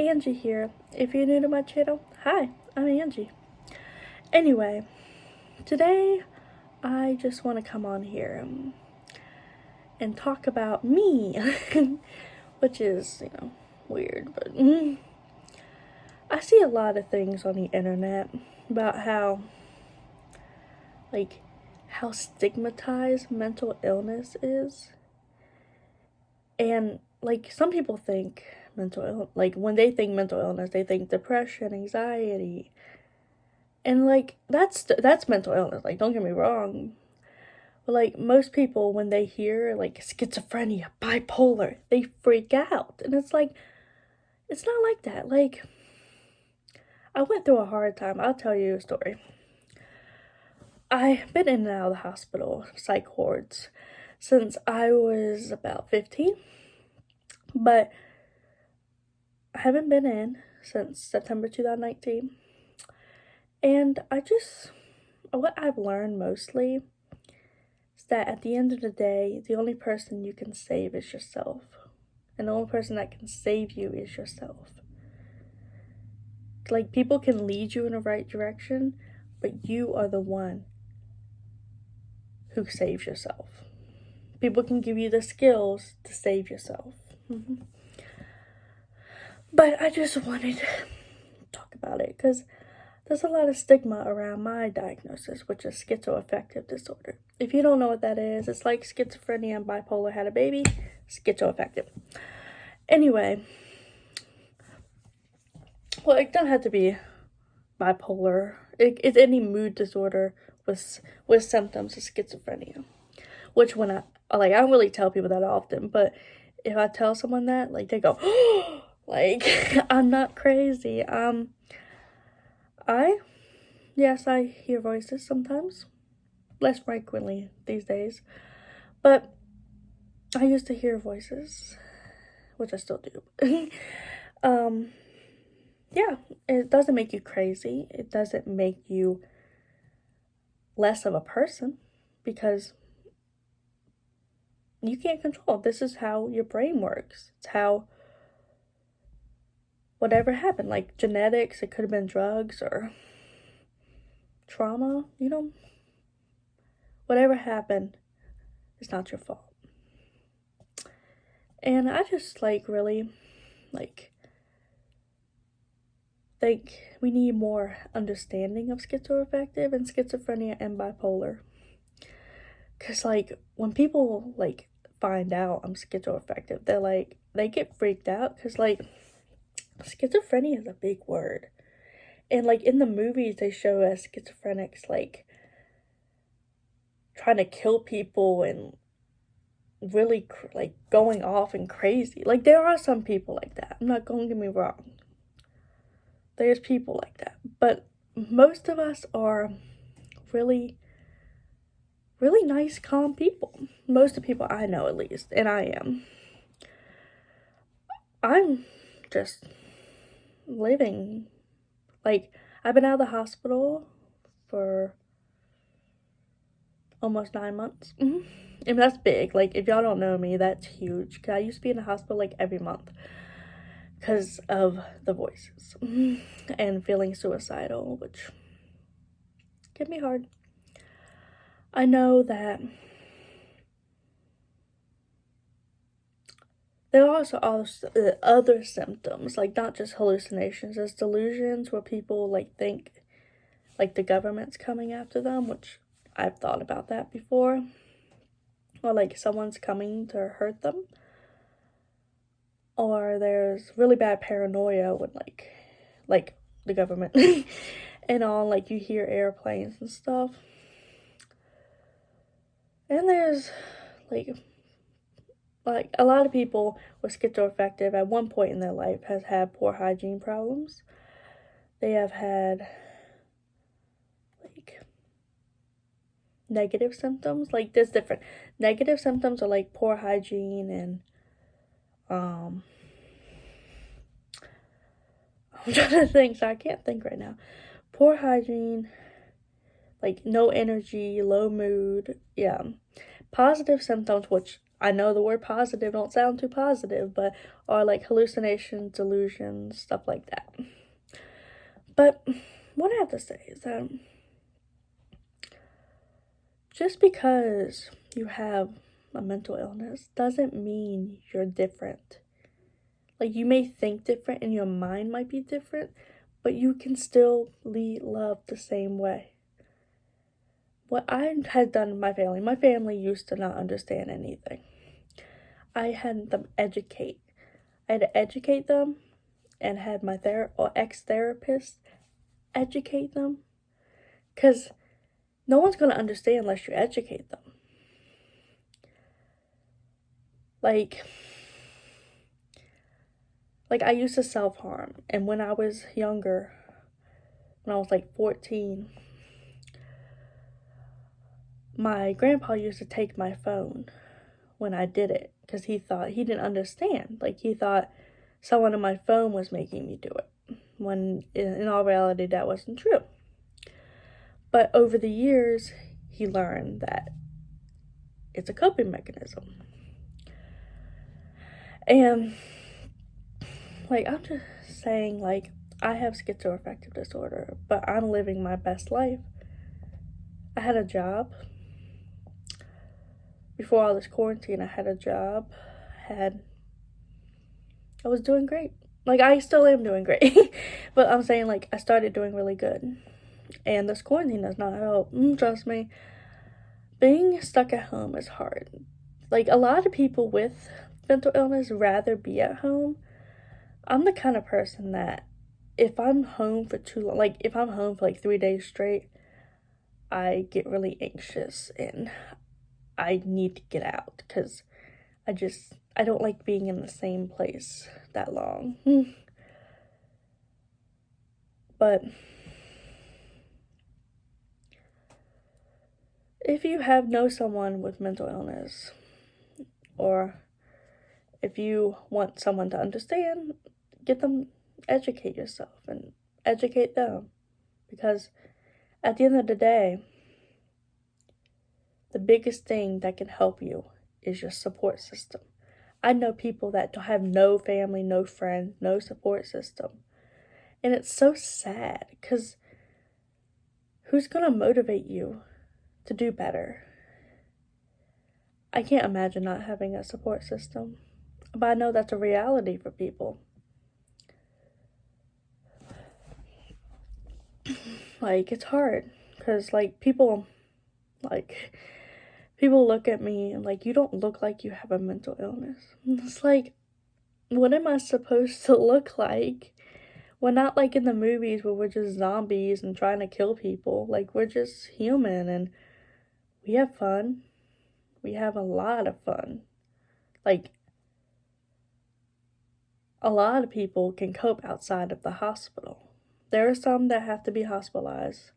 Angie here. If you're new to my channel, hi, I'm Angie. Anyway, today I just want to come on here and talk about me, which is, weird, but I see a lot of things on the internet about how stigmatized mental illness is. And some people think when they think mental illness, they think depression, anxiety, and that's mental illness. Don't get me wrong, but most people, when they hear schizophrenia, bipolar, they freak out, and it's not like that. I went through a hard time. I'll tell you a story. I've been in and out of the hospital, psych wards, since I was about 15, but I haven't been in since September 2019, and what I've learned mostly is that at the end of the day, the only person you can save is yourself, and the only person that can save you is yourself. People can lead you in the right direction, but you are the one who saves yourself. People can give you the skills to save yourself. But I just wanted to talk about it because there's a lot of stigma around my diagnosis, which is schizoaffective disorder. If you don't know what that is, it's like schizophrenia and bipolar had a baby, schizoaffective. Anyway, well, it doesn't have to be bipolar. It's any mood disorder with symptoms of schizophrenia. Which when I don't really tell people that often, but if I tell someone that, they go, oh, I'm not crazy. Yes, I hear voices sometimes, less frequently these days, but I used to hear voices, which I still do. Yeah, it doesn't make you crazy. It doesn't make you less of a person, because you can't control. This is how your brain works. It's how whatever happened, genetics, it could have been drugs or trauma, whatever happened, it's not your fault. And I just really think we need more understanding of schizoaffective and schizophrenia and bipolar. Because when people find out I'm schizoaffective, they get freaked out because schizophrenia is a big word. And in the movies they show us schizophrenics trying to kill people and really going off and crazy. There are some people like that. I'm not going to get me wrong. There's people like that. But most of us are really, really nice, calm people. Most of the people I know, at least. And I am. I'm just living. I've been out of the hospital for almost 9 months. And that's big. If y'all don't know me, that's huge. Because I used to be in the hospital every month because of the voices and feeling suicidal, which can be hard. I know that there are also other symptoms, not just hallucinations. There's delusions where people think the government's coming after them, which I've thought about that before. Or someone's coming to hurt them. Or there's really bad paranoia when the government and all, you hear airplanes and stuff. And there's a lot of people with schizoaffective at one point in their life has had poor hygiene problems. They have had negative symptoms. There's different negative symptoms are poor hygiene and I'm trying to think, so I can't think right now. Poor hygiene, no energy, low mood. Yeah. Positive symptoms, which I know the word positive don't sound too positive, but are like hallucinations, delusions, stuff like that. But what I have to say is that just because you have a mental illness doesn't mean you're different. Like, you may think different and your mind might be different, but you can still lead love the same way. What I had done in my family used to not understand anything. I had them educate. I had to educate them and had my ex-therapist educate them. Because no one's going to understand unless you educate them. Like I used to self-harm. And when I was younger, when I was like 14, my grandpa used to take my phone when I did it. Because he didn't understand. Like, he thought someone on my phone was making me do it. When in all reality, that wasn't true. But over the years, he learned that it's a coping mechanism. And, like, I'm just saying, like, I have schizoaffective disorder, but I'm living my best life. I had a job. Before all this quarantine, I had a job. I was doing great. Like, I still am doing great. But I'm saying, like, I started doing really good. And this quarantine does not help. Trust me. Being stuck at home is hard. Like, a lot of people with mental illness rather be at home. I'm the kind of person that if I'm home for too long, like, if I'm home for like 3 days straight, I get really anxious and I need to get out because I don't like being in the same place that long. But if you know someone with mental illness, or if you want someone to understand, educate yourself and educate them. Because at the end of the day, the biggest thing that can help you is your support system. I know people that have no family, no friends, no support system. And it's so sad because who's going to motivate you to do better? I can't imagine not having a support system. But I know that's a reality for people. Like, it's hard because, like, people look at me and, like, you don't look like you have a mental illness. And it's like, what am I supposed to look like? We're not like in the movies where we're just zombies and trying to kill people. Like, we're just human and we have fun. We have a lot of fun. Like, a lot of people can cope outside of the hospital. There are some that have to be hospitalized,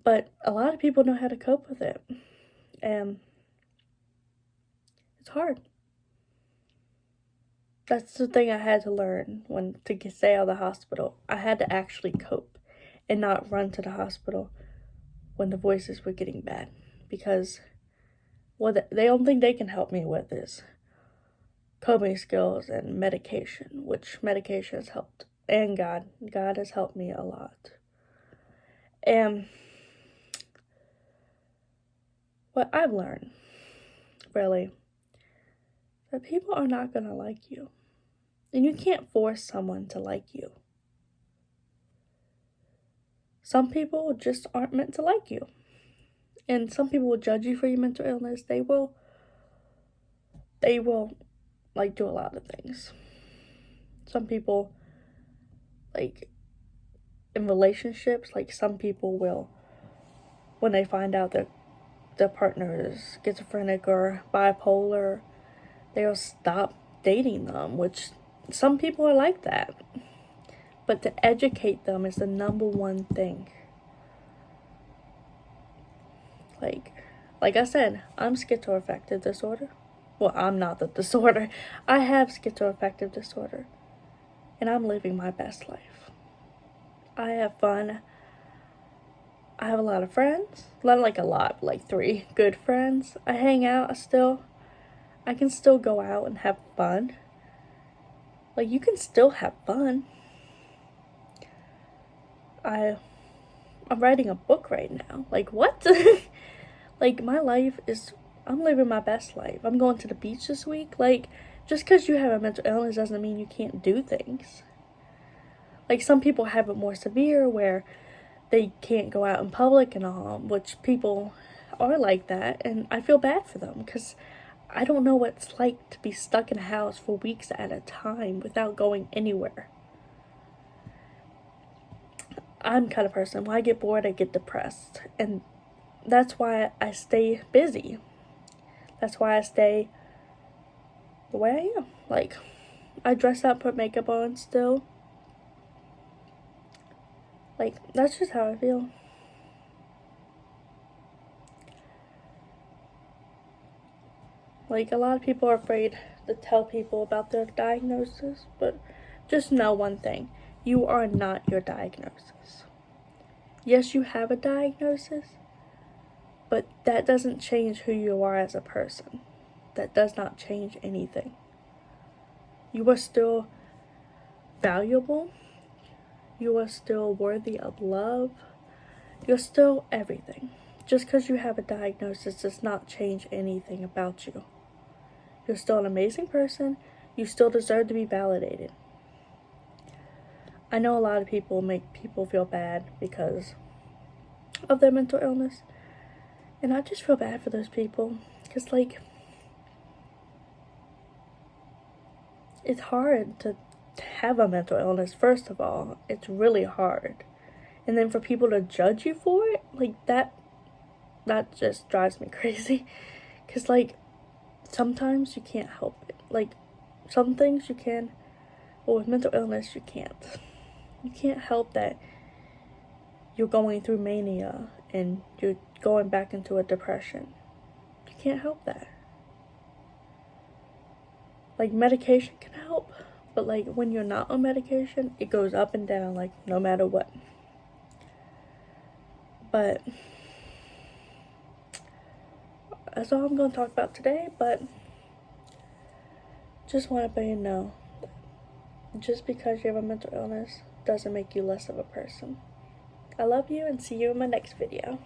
but a lot of people know how to cope with it. And it's hard. That's the thing I had to learn to stay out of the hospital. I had to actually cope and not run to the hospital when the voices were getting bad. Because the only thing they can help me with is coping skills and medication, which medication has helped. And God has helped me a lot. And what I've learned, really, that people are not going to like you. And you can't force someone to like you. Some people just aren't meant to like you. And some people will judge you for your mental illness. They will like do a lot of things. Some people, like, in relationships, like, some people will, when they find out that their partner is schizophrenic or bipolar, they'll stop dating them, which some people are like that. But to educate them is the number one thing. Like I said, I'm schizoaffective disorder. Well, I'm not the disorder. I have schizoaffective disorder. And I'm living my best life. I have fun. I have a lot of friends. Not like a lot, like 3 good friends. I hang out still. I can still go out and have fun. Like, you can still have fun. I'm writing a book right now. Like, what? Like, my life is, I'm living my best life. I'm going to the beach this week. Like, just because you have a mental illness doesn't mean you can't do things. Like, some people have it more severe where they can't go out in public and all, which people are like that, and I feel bad for them because I don't know what it's like to be stuck in a house for weeks at a time without going anywhere. I'm the kind of person, when I get bored, I get depressed, and that's why I stay busy. That's why I stay the way I am. Like, I dress up, put makeup on still. Like, that's just how I feel. Like, a lot of people are afraid to tell people about their diagnosis, but just know one thing. You are not your diagnosis. Yes, you have a diagnosis, but that doesn't change who you are as a person. That does not change anything. You are still valuable. You are still worthy of love. You're still everything. Just because you have a diagnosis does not change anything about you. You're still an amazing person. You still deserve to be validated. I know a lot of people make people feel bad because of their mental illness. And I just feel bad for those people. Because, like, it's hard to have a mental illness, first of all. It's really hard. And then for people to judge you for it, like, that just drives me crazy. Because, like, sometimes you can't help it. Like, some things you can, but with mental illness, you can't. You can't help that you're going through mania and you're going back into a depression. You can't help that. Like, medication can help, but, like, when you're not on medication, it goes up and down, like, no matter what. But that's all I'm going to talk about today, but just want to let you know, just because you have a mental illness doesn't make you less of a person. I love you and see you in my next video.